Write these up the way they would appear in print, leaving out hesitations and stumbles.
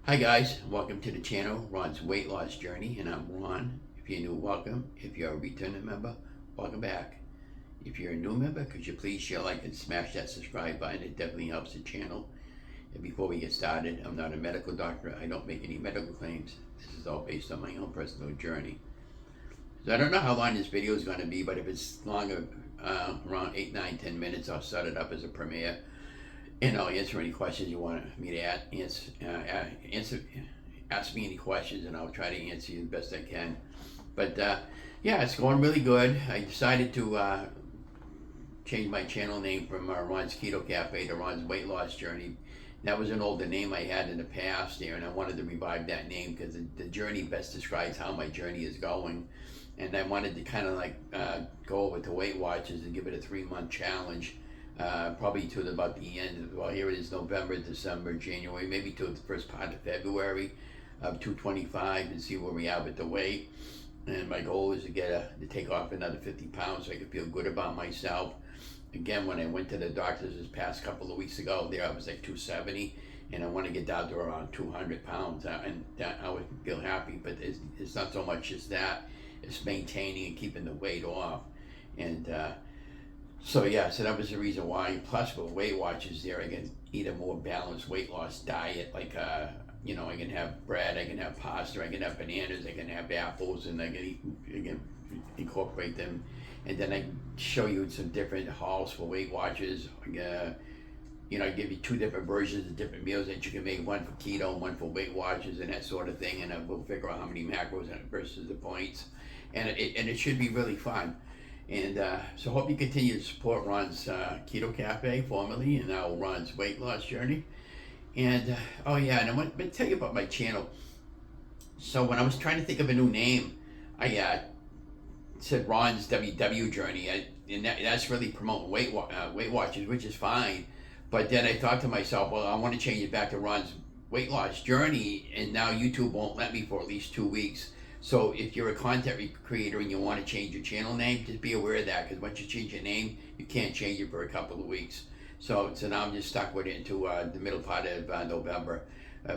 Hi guys, welcome to the channel, Ron's Weight Loss Journey, and I'm Ron. If you're new, welcome. If you're a returning member, welcome back. If you're a new member, could you please share, like, and smash that subscribe button? It definitely helps the channel. And before we get started, I'm not a medical doctor. I don't make any medical claims. This is all based on my own personal journey. So I don't know how long this video is going to be, but if it's longer, around 8, 9, 10 minutes, I'll set it up as a premiere. And I'll answer any questions you want me to ask me any questions, and I'll try to answer you the best I can. But yeah, it's going really good. I decided to change my channel name from Ron's Keto Cafe to Ron's Weight Loss Journey. That was an older name I had in the past there, and I wanted to revive that name because the journey best describes how my journey is going. And I wanted to kind of like go over to Weight Watchers and give it a 3-month challenge. Probably to about the end, well, here it is, November, December, January, maybe to the first part of February of 225 and see where we are with the weight. And my goal is to take off another 50 pounds so I can feel good about myself. Again, when I went to the doctors this past couple of weeks ago, there I was like 270, and I want to get down to around 200 pounds, and that I would feel happy. But it's not so much as that, it's maintaining and keeping the weight off. And so yeah, so that was the reason why. Plus with Weight Watchers there, I can eat a more balanced weight loss diet. Like I can have bread, I can have pasta, I can have bananas, I can have apples, and I can incorporate them. And then I show you some different hauls for Weight Watchers. I give you 2 different versions of different meals that you can make, one for keto and one for Weight Watchers and that sort of thing. And we'll figure out how many macros versus the points. And it should be really fun. And so hope you continue to support Ron's Keto Cafe, formerly, and now Ron's Weight Loss Journey. And oh yeah, and I want to tell you about my channel. So when I was trying to think of a new name, I said Ron's WW Journey, and that's really promoting Weight Watchers, which is fine. But then I thought to myself, well, I want to change it back to Ron's Weight Loss Journey, and now YouTube won't let me for at least 2 weeks. So if you're a content creator and you want to change your channel name, just be aware of that, because once you change your name, you can't change it for a couple of weeks. So now I'm just stuck with it into the middle part of November.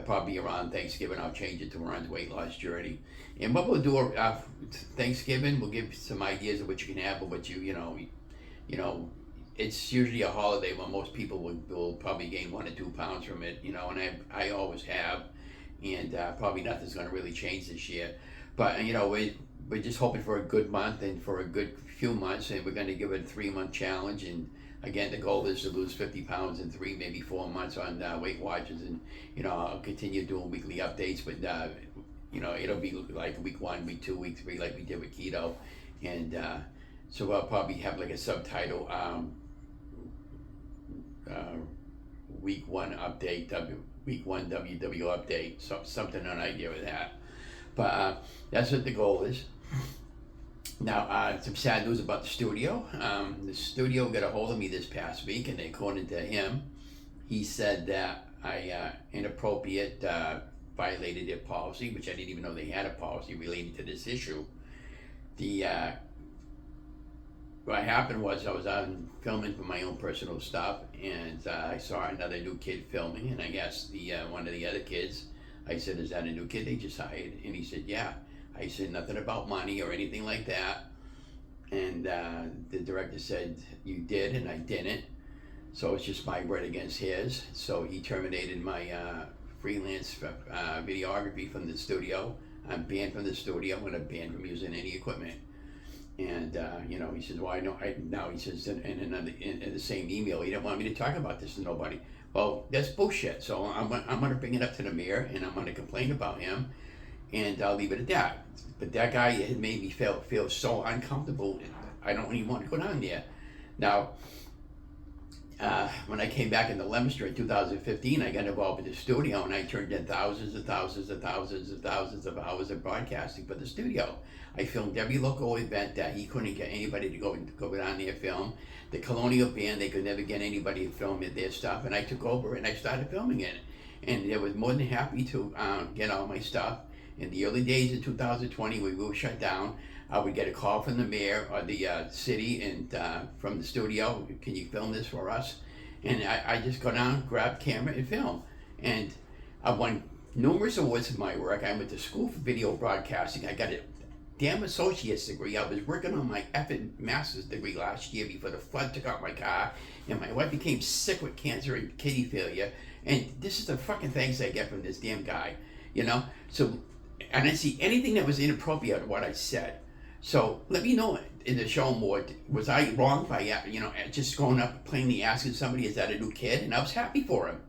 Probably around Thanksgiving, I'll change it to Ron's Weight Loss Journey. And what we'll do Thanksgiving, we'll give some ideas of what you can have, but what you know, it's usually a holiday when most people will probably gain 1 or 2 pounds from it, and I always have, and probably nothing's going to really change this year. But we're just hoping for a good month and for a good few months, and we're going to give it a 3-month challenge. And again, the goal is to lose 50 pounds in 3, maybe 4 months on Weight Watchers. And I'll continue doing weekly updates, but it'll be like week 1, week 2, week 3, like we did with keto. And so I'll probably have like a subtitle, week 1 update, week 1 WW update, something, an idea with that. But that's what the goal is. Now, some sad news about the studio. The studio got a hold of me this past week, and according to him, he said that I inappropriate violated their policy, which I didn't even know they had a policy relating to this issue. What happened was I was filming for my own personal stuff, and I saw another new kid filming, and I guess one of the other kids, I said, "Is that a new kid they just hired?" And he said, "Yeah." I said, "Nothing about money or anything like that." And the director said, "You did," and I didn't. So it's just my word against his. So he terminated my freelance videography from the studio. I'm banned from the studio, and I'm banned from using any equipment. And he says, "Well, now he says in the same email, he didn't want me to talk about this to nobody." Well, that's bullshit. So I'm going to bring it up to the mayor, and I'm going to complain about him, and I'll leave it at that. But that guy had made me feel so uncomfortable. I don't even want to go down there. Now, when I came back into Leominster in 2015, I got involved with the studio, and I turned in thousands and thousands and thousands and thousands of hours of broadcasting for the studio. I filmed every local event that he couldn't get anybody to go down there and film. The Colonial Band, they could never get anybody to film their stuff, and I took over and I started filming it. And they was more than happy to get all my stuff. In the early days of 2020, when we were shut down, I would get a call from the mayor or the city and from the studio, "Can you film this for us?" And I just go down, grab camera and film. And I won numerous awards for my work. I went to school for video broadcasting. I got a damn associate's degree. I was working on my effing master's degree last year before the flood took out my car, and my wife became sick with cancer and kidney failure. And this is the fucking thanks I get from this damn guy, you know? So I didn't see anything that was inappropriate in what I said. So let me know in the show more. Was I wrong by, you know, just going up plainly asking somebody, is that a new kid? And I was happy for him.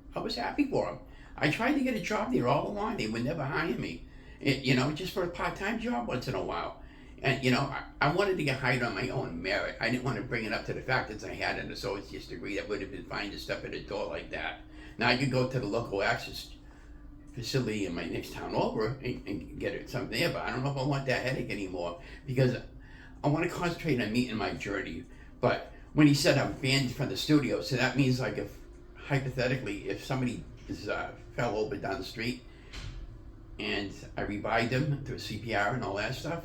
I tried to get a job there all along. They would never hire me. You know, just for a part-time job once in a while. And, you know, I wanted to get hired on my own merit. I didn't want to bring it up to the fact that I had an associate's degree. That would have been fine to step in the door like that. Now I could go to the local access facility in my next town over and get it something there, but I don't know if I want that headache anymore, because I want to concentrate on meeting my journey. But when he said I'm banned from the studio, so that means, like, if hypothetically, if somebody fell over down the street and I revived them through CPR and all that stuff,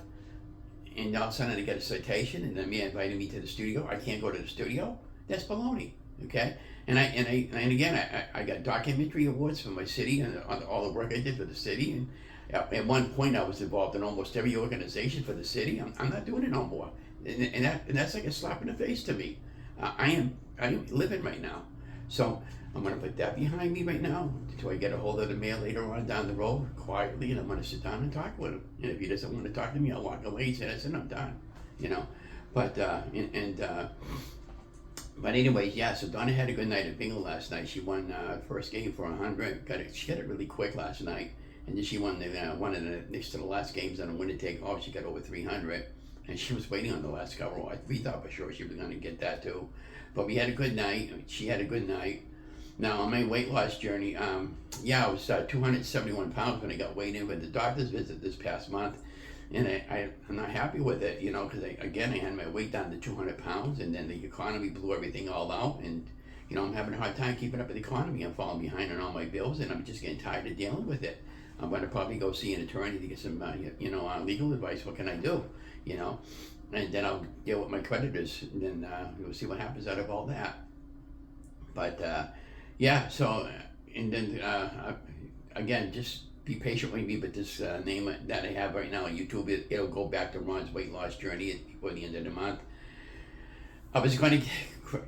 and all of a sudden they get a citation, and then me inviting me to the studio, I can't go to the studio. That's baloney, okay? And again, I got documentary awards for my city and on all the work I did for the city. And at one point, I was involved in almost every organization for the city. I'm not doing it no more, and that's like a slap in the face to me. I am living right now, so I'm gonna put that behind me right now until I get a hold of the mayor later on down the road quietly, and I'm gonna sit down and talk with him. And if he doesn't want to talk to me, I'll walk away and say, "Listen, I'm done," you know. But But anyways, yeah, so Donna had a good night at bingo last night. She won first game for 100. She got it really quick last night. And then she won one of the next to the last games on a winner take all. She got over 300. And she was waiting on the last cover. We thought for sure she was going to get that too. But we had a good night. She had a good night. Now, on my weight loss journey, I was 271 pounds when I got weighed in with the doctor's visit this past month. And I'm not happy with it, you know, because I had my weight down to 200 pounds, and then the economy blew everything all out, and, you know, I'm having a hard time keeping up with the economy. I'm falling behind on all my bills, and I'm just getting tired of dealing with it. I'm going to probably go see an attorney to get some, legal advice. What can I do, you know? And then I'll deal with my creditors, and then we'll see what happens out of all that. But, and then, again, just be patient with me, but this name that I have right now on YouTube, it'll go back to Ron's weight loss journey before the end of the month. I was going to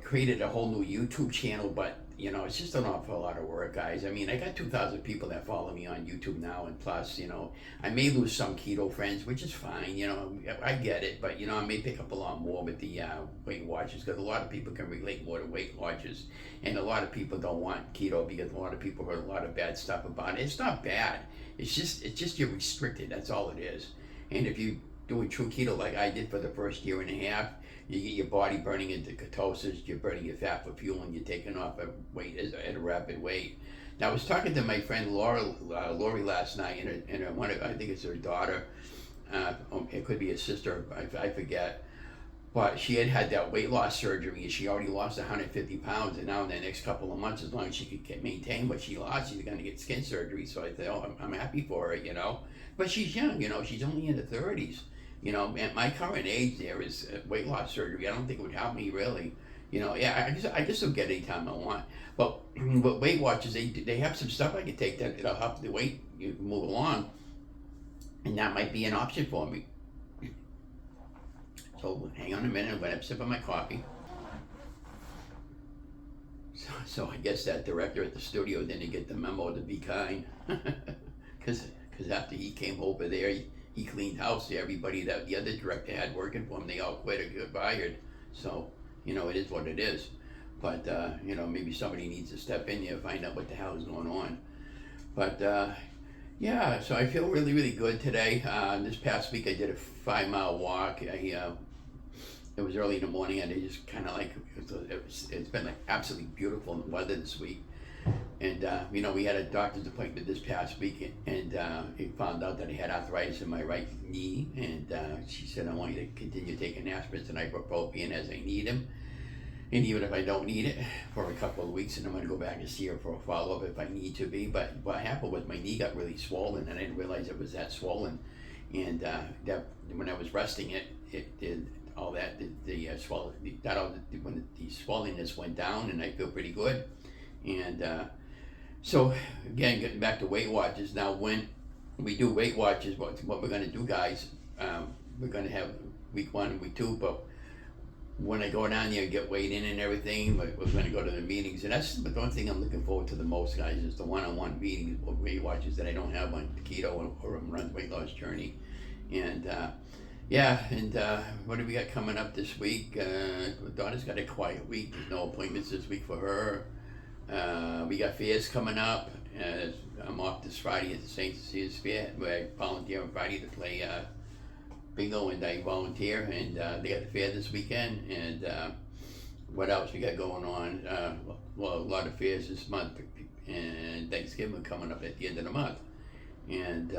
create a whole new YouTube channel, but, you know, it's just an awful lot of work, guys. I mean, I got 2,000 people that follow me on YouTube now, and plus, you know, I may lose some keto friends, which is fine, you know, I get it, but, you know, I may pick up a lot more with the Weight Watchers, because a lot of people can relate more to Weight Watchers, and a lot of people don't want keto because a lot of people heard a lot of bad stuff about it. It's not bad. It's just you're restricted. That's all it is. And if you do a true keto like I did for the first year and a half, you get your body burning into ketosis, you're burning your fat for fuel, and you're taking off a weight at a rapid rate. Now, I was talking to my friend Lori last night, and I think it's her daughter. It could be a sister, I forget. But she had that weight loss surgery, and she already lost 150 pounds, and now in the next couple of months, as long as she could maintain what she lost, she's going to get skin surgery. So I thought, I'm happy for her, you know. But she's young, you know. She's only in the 30s. You know, at my current age, there is weight loss surgery. I don't think it would help me really. You know, yeah, I just don't get any time I want. But Weight Watchers, they have some stuff I can take that'll help the weight move along, and that might be an option for me. So hang on a minute. I'm going to sip on my coffee. So I guess that director at the studio didn't get the memo to be kind, because after he came over there, he cleaned house. Everybody that the other director had working for him, they all quit or got fired. So, you know, it is what it is. But, you know, maybe somebody needs to step in there and find out what the hell is going on. But, yeah, so I feel really, really good today. This past week I did a 5-mile walk. It was early in the morning, and I just kind of like, it's been like absolutely beautiful weather this week. And, you know, we had a doctor's appointment this past week, and he found out that I had arthritis in my right knee, and she said, I want you to continue taking aspirins and ibuprofen as I need them. And even if I don't need it for a couple of weeks, and I'm going to go back and see her for a follow-up if I need to be. But what happened was my knee got really swollen, and I didn't realize it was that swollen. And that when I was resting it did all that, the swelling, when the swollenness went down, and I feel pretty good. And So again, getting back to Weight Watchers. Now, when we do Weight Watchers, what we're going to do, guys, we're going to have week 1 and week 2, but when I go down there and get weighed in and everything, we're going to go to the meetings, and that's the one thing I'm looking forward to the most, guys, is the one-on-one meetings with Weight Watchers that I don't have on keto or run weight loss journey. And what do we got coming up this week? My daughter's got a quiet week. There's no appointments this week for her. We got fairs coming up. I'm off this Friday at the St. Cecilia's Fair, where I volunteer on Friday to play bingo, and I volunteer, and they got the fair this weekend. And what else we got going on? Well, a lot of fairs this month, and Thanksgiving coming up at the end of the month. And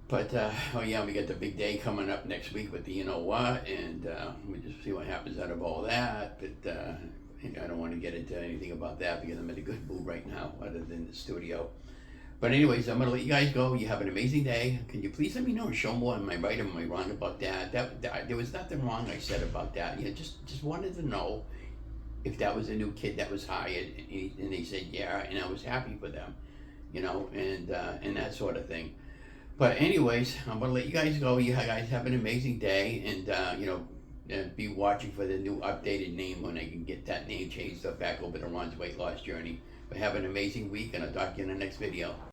we got the big day coming up next week with the you know what, and we just see what happens out of all that. But I don't want to get into anything about that because I'm in a good mood right now, other than the studio. But anyways, I'm gonna let you guys go. You have an amazing day. Can you please let me know and show more? Am I right or am I wrong about that? That there was nothing wrong I said about that. Just wanted to know if that was a new kid that was hired, and they said yeah, and I was happy for them, and that sort of thing. But anyways, I'm gonna let you guys go. You guys have an amazing day, and be watching for the new updated name when I can get that name changed up back over to Ron's Weight Loss Journey. But have an amazing week, and I'll talk to you in the next video.